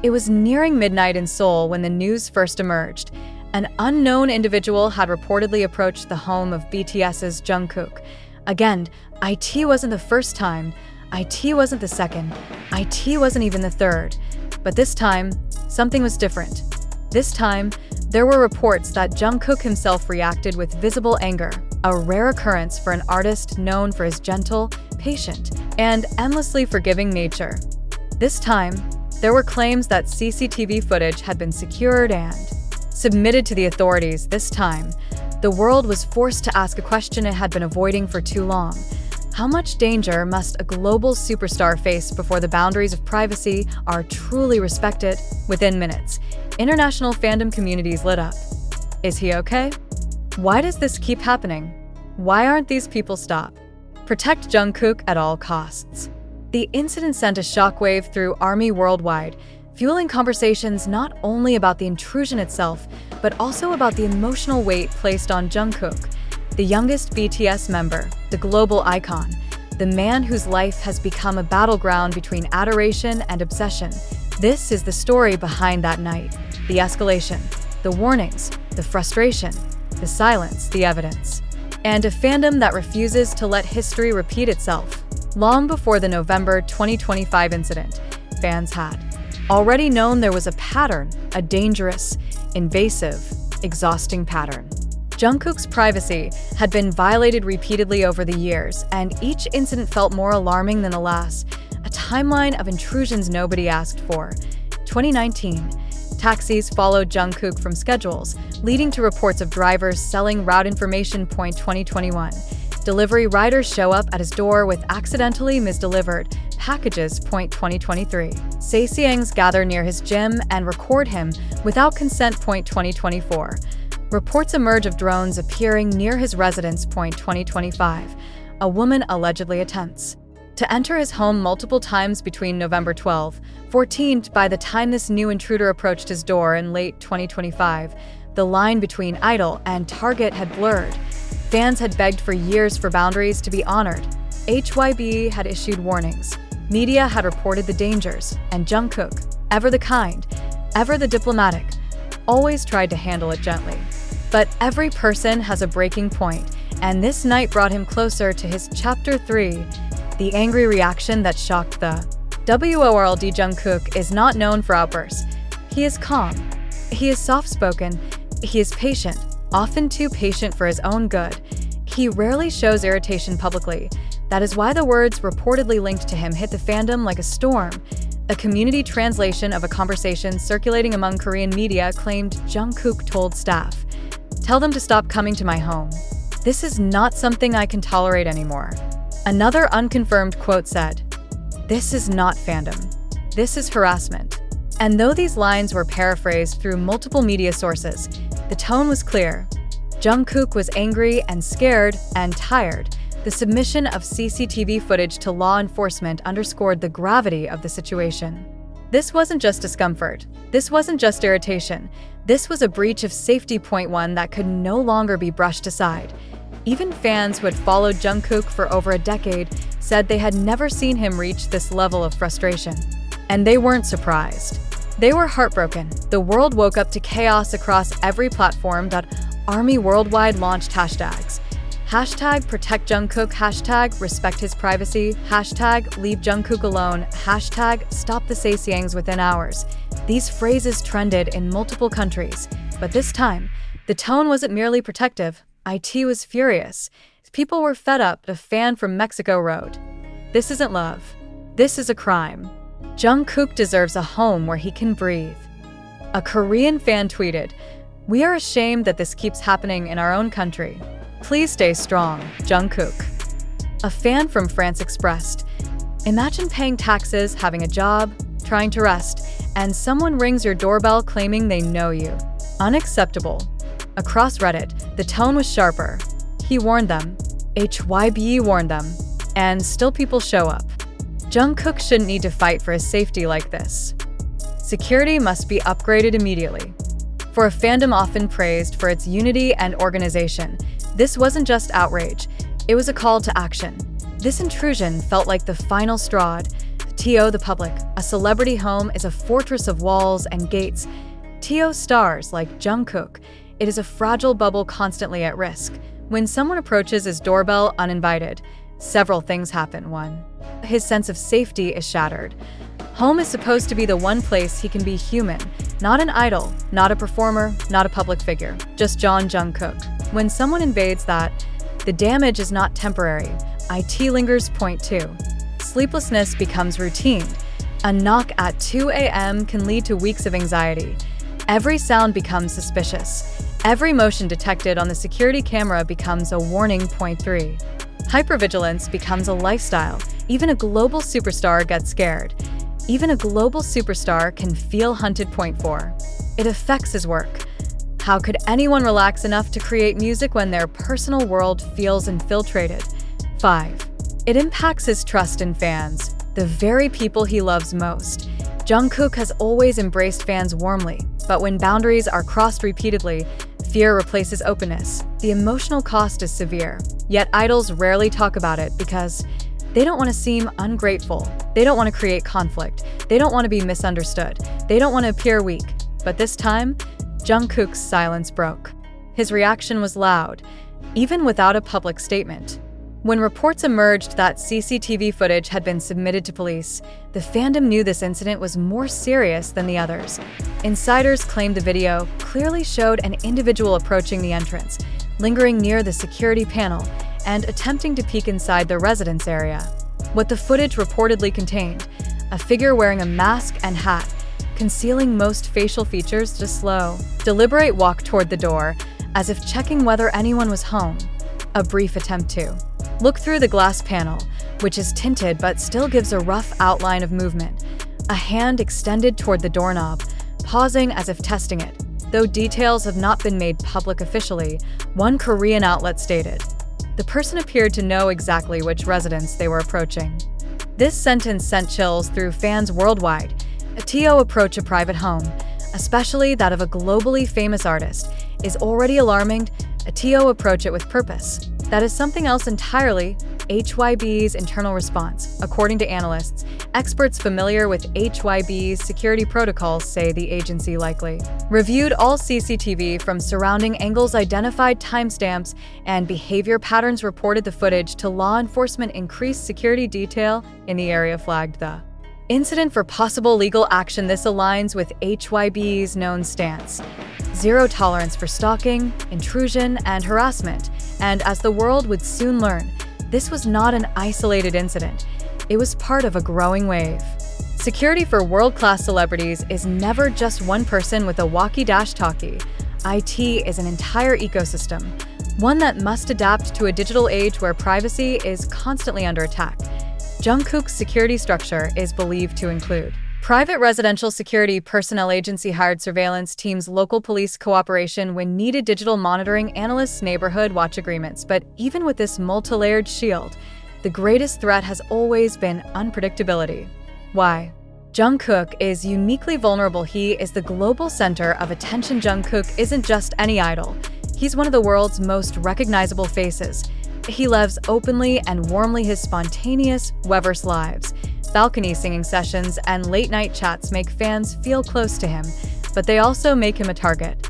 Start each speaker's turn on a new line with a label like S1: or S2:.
S1: It was nearing midnight in Seoul when the news first emerged. An unknown individual had reportedly approached the home of BTS's Jungkook. Again, IT wasn't the first time, IT wasn't the second, IT wasn't even the third. But this time, something was different. This time, there were reports that Jungkook himself reacted with visible anger, a rare occurrence for an artist known for his gentle, patient, and endlessly forgiving nature. This time, there were claims that CCTV footage had been secured and submitted to the authorities. This time, the world was forced to ask a question it had been avoiding for too long. How much danger must a global superstar face before the boundaries of privacy are truly respected? Within minutes, international fandom communities lit up. Is he okay? Why does this keep happening? Why aren't these people stopped? Protect Jungkook at all costs. The incident sent a shockwave through ARMY worldwide, fueling conversations not only about the intrusion itself, but also about the emotional weight placed on Jungkook, the youngest BTS member, the global icon, the man whose life has become a battleground between adoration and obsession. This is the story behind that night, the escalation, the warnings, the frustration, the silence, the evidence, and a fandom that refuses to let history repeat itself. Long before the November 2025 incident, fans had already known there was a pattern, a dangerous, invasive, exhausting pattern. Jungkook's privacy had been violated repeatedly over the years, and each incident felt more alarming than the last. A timeline of intrusions nobody asked for. 2019, taxis followed Jungkook from schedules, leading to reports of drivers selling route information. 2021, delivery riders show up at his door with accidentally misdelivered packages. 2023, Saesiangs gather near his gym and record him without consent. 2024, reports emerge of drones appearing near his residence. 2025, a woman allegedly attempts to enter his home multiple times between November 12, 14. By the time this new intruder approached his door in late 2025, the line between idol and target had blurred. Fans had begged for years for boundaries to be honored. HYB had issued warnings. Media had reported the dangers, and Jungkook, ever the kind, ever the diplomatic, always tried to handle it gently. But every person has a breaking point, and this night brought him closer to his Chapter 3, the angry reaction that shocked the world. Jungkook is not known for outbursts. He is calm. He is soft-spoken. He is patient, often too patient for his own good. He rarely shows irritation publicly. That is why the words reportedly linked to him hit the fandom like a storm. A community translation of a conversation circulating among Korean media claimed Jungkook told staff, "Tell them to stop coming to my home. This is not something I can tolerate anymore." Another unconfirmed quote said, "This is not fandom. This is harassment." And though these lines were paraphrased through multiple media sources, the tone was clear. Jungkook was angry and scared and tired. The submission of CCTV footage to law enforcement underscored the gravity of the situation. This wasn't just discomfort. This wasn't just irritation. This was a breach of safety. One that could no longer be brushed aside. Even fans who had followed Jungkook for over a decade said they had never seen him reach this level of frustration. And they weren't surprised. They were heartbroken. The world woke up to chaos across every platform. ARMY worldwide launched hashtags. Hashtag protect Jungkook, hashtag respect his privacy, hashtag leave Jungkook alone, hashtag stop the Saesiangs within hours. These phrases trended in multiple countries, but this time, the tone wasn't merely protective. IT was furious. People were fed up. A fan from Mexico wrote, "This isn't love. This is a crime. Jungkook deserves a home where he can breathe." A Korean fan tweeted, "We are ashamed that this keeps happening in our own country. Please stay strong, Jungkook." A fan from France expressed, "Imagine paying taxes, having a job, trying to rest, and someone rings your doorbell claiming they know you. Unacceptable." Across Reddit, the tone was sharper. He warned them. HYB warned them. And still people show up. Jungkook shouldn't need to fight for his safety like this. Security must be upgraded immediately. For a fandom often praised for its unity and organization, this wasn't just outrage, it was a call to action. This intrusion felt like the final straw, T.O. the public, a celebrity home is a fortress of walls and gates. T.O. stars like Jungkook, it is a fragile bubble constantly at risk. When someone approaches his doorbell uninvited, several things happen. 1. His sense of safety is shattered. Home is supposed to be the one place he can be human, not an idol, not a performer, not a public figure, just Jungkook. When someone invades that, the damage is not temporary. It lingers. Point 2. Sleeplessness becomes routine. A knock at 2 a.m. can lead to weeks of anxiety. Every sound becomes suspicious. Every motion detected on the security camera becomes a warning. Point 3. Hypervigilance becomes a lifestyle. Even a global superstar gets scared. Even a global superstar can feel hunted. Point 4. It affects his work. How could anyone relax enough to create music when their personal world feels infiltrated? 5. It impacts his trust in fans, the very people he loves most. Jungkook has always embraced fans warmly, but when boundaries are crossed repeatedly, fear replaces openness. The emotional cost is severe, yet idols rarely talk about it because they don't want to seem ungrateful. They don't want to create conflict. They don't want to be misunderstood. They don't want to appear weak. But this time, Jungkook's silence broke. His reaction was loud, even without a public statement. When reports emerged that CCTV footage had been submitted to police, the fandom knew this incident was more serious than the others. Insiders claimed the video clearly showed an individual approaching the entrance, lingering near the security panel, and attempting to peek inside the residence area. What the footage reportedly contained: a figure wearing a mask and hat, concealing most facial features, a slow, deliberate walk toward the door, as if checking whether anyone was home. A brief attempt to look through the glass panel, which is tinted but still gives a rough outline of movement. A hand extended toward the doorknob, pausing as if testing it. Though details have not been made public officially, one Korean outlet stated, the person appeared to know exactly which residence they were approaching. This sentence sent chills through fans worldwide. A T.O. approach a private home, especially that of a globally famous artist, is already alarming. A T.O. approach it with purpose. That is something else entirely. HYB's internal response. According to analysts, experts familiar with HYB's security protocols say the agency likely reviewed all CCTV from surrounding angles, identified timestamps, and behavior patterns, reported the footage to law enforcement, increased security detail in the area, flagged the incident for possible legal action. This aligns with HYB's known stance: zero tolerance for stalking, intrusion, and harassment. And as the world would soon learn, this was not an isolated incident. It was part of a growing wave. Security for world-class celebrities is never just one person with a walkie-talkie. IT is an entire ecosystem, one that must adapt to a digital age where privacy is constantly under attack. Jungkook's security structure is believed to include private residential security personnel, agency-hired surveillance teams, local police cooperation when needed, digital monitoring, analysts, neighborhood watch agreements. But even with this multi-layered shield, the greatest threat has always been unpredictability. Why? Jungkook is uniquely vulnerable. He is the global center of attention. Jungkook isn't just any idol. He's one of the world's most recognizable faces. He lives openly and warmly. His spontaneous, Weverse lives, balcony singing sessions, and late-night chats make fans feel close to him, but they also make him a target.